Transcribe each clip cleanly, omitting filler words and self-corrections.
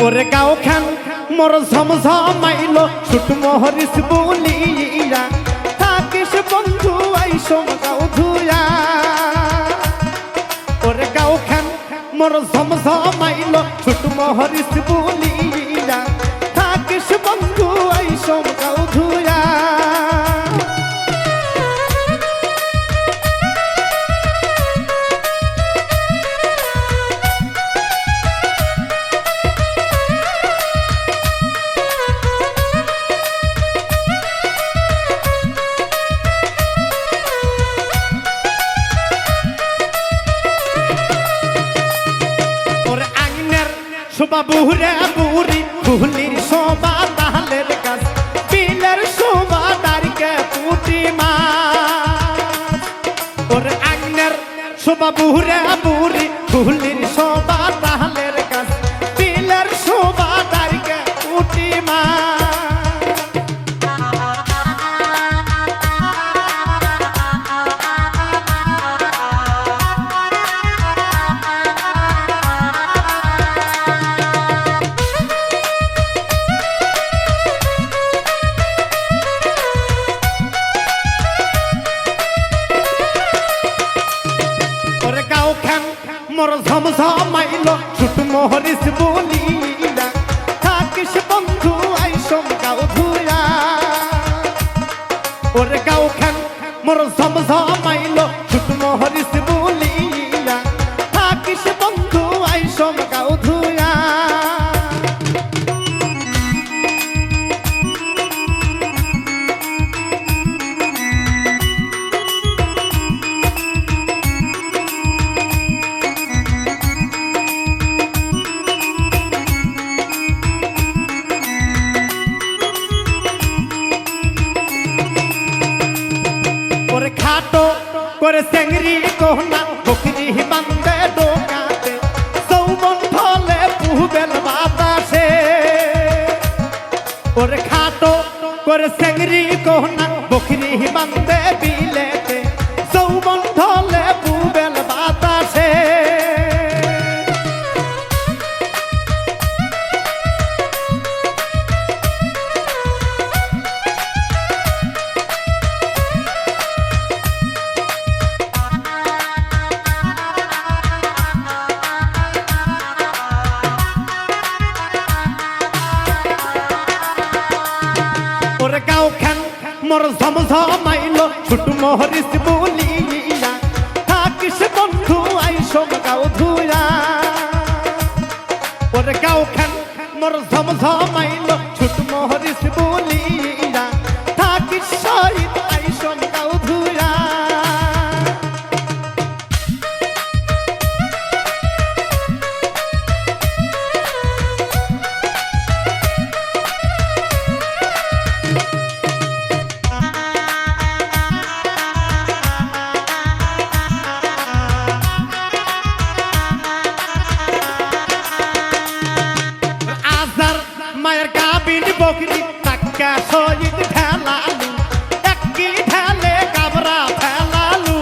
ওরে গাও খান মোর ঝমঝমাইল ছুট মোহরিস বলিয়া থাকিস বন্ধু আইসম গাও ধুয়া ওরে গাও খান মোর ঝমঝমাইল ছুট মোহরিস বলিয়া থাকিস বন্ধু আইসম গাও ধুয়া শোভা বুড়ে বুড়ি ফুলির শোভা তাহলের গাছ বিলের শোভা দাঁড়িয়ে পুটি মাছ ওর আগ্নের শোভা বুড়ে বুড়ি ফুলির শোভা তাহলের গাছ বিলের শোভা দাঁড়িয়ে পুটি মাছ মোর ঝমঝমাইল ছুট মোহরিস বলিয়া থাকিস বন্ধু আইসম গাও ধুয়া ওরে গাও খান মোর ঝমঝমাইল ছুট মোহরিস বলিয়া থাকিস বন্ধু আইসম গাও ধুয়া খাটো করে চেংড়ি কোহনা বকরি বান্ধে ডোকাতে যৌবন ফলে পুহবেল বাতাসে ওরে খাটো করে চেংড়ি কোহনা বকরি বান্ধে বিলেতে যৌবন ফলে পুহবেল বাতাসে গাও খান মোর ঝমঝমাইল ছুট মোহরিস বলিয়া থাকিস বন্ধু আইসম গাও ধুয়া ওরে গাও খান মোর ঝমঝমাইল ছুট মোহরিস বলিয়া থাকিস সহিত আইসম গাও ধুয়া মায়ের গাবিন বকরি টাকা শহীদ ঢেলালু একই ঢেলে কাবরা ফেলালু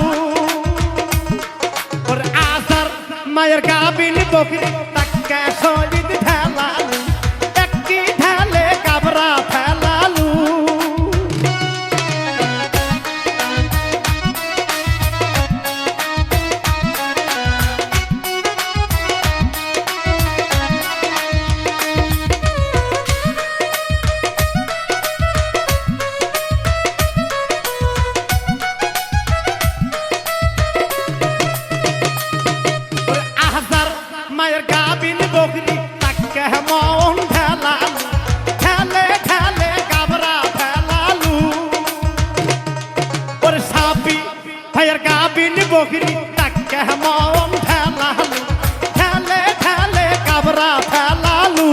ওর আসার মায়ের গাবিন বকরি টাকা শহীদ ঢেলালু একই ঢেলে কাবরা ফেলালু মায়ের গাবিন বকরি তাকে মন ঢেলালু ঢেলে ঢেলে কাবরা ফেলালু ওর সাপি ভাইয়ের গাবিন বকরি তাকে মন ঢেলালু ঢেলে ঢেলে কাবরা ফেলালু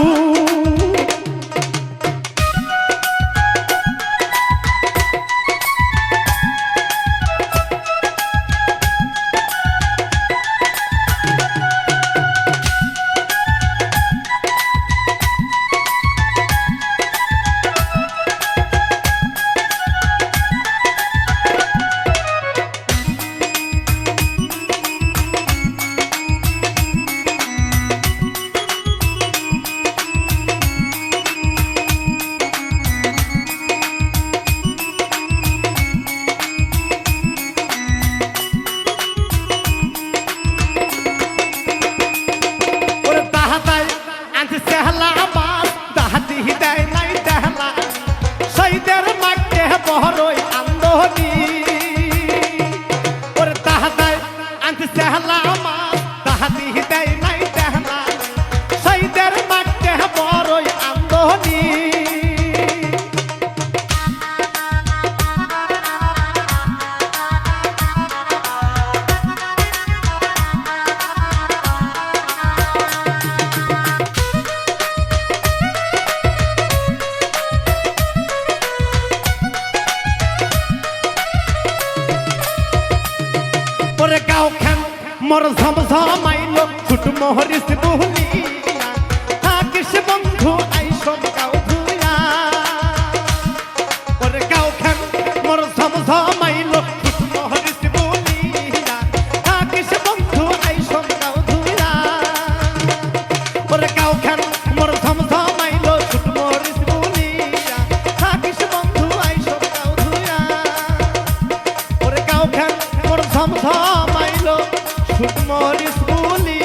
মোর ঝমঝমাইলো ছুট মোহরিস বুলিয়া থাকিস বন্ধু আইসব গাও ধুইয়া ওরে গাও খান মোর ঝমঝমাইলো ছুট মোহরিস বুলিয়া থাকিস বন্ধু আইসব গাও ধুইয়া ওরে গাও খান মোর ঝমঝমাইলো ছুট মোহরিস বুলিয়া থাকিস বন্ধু আইসব গাও ধুইয়া ওরে গাও খান মোর ঝমঝমাইলো ছুট মোহরিস বুলিয়া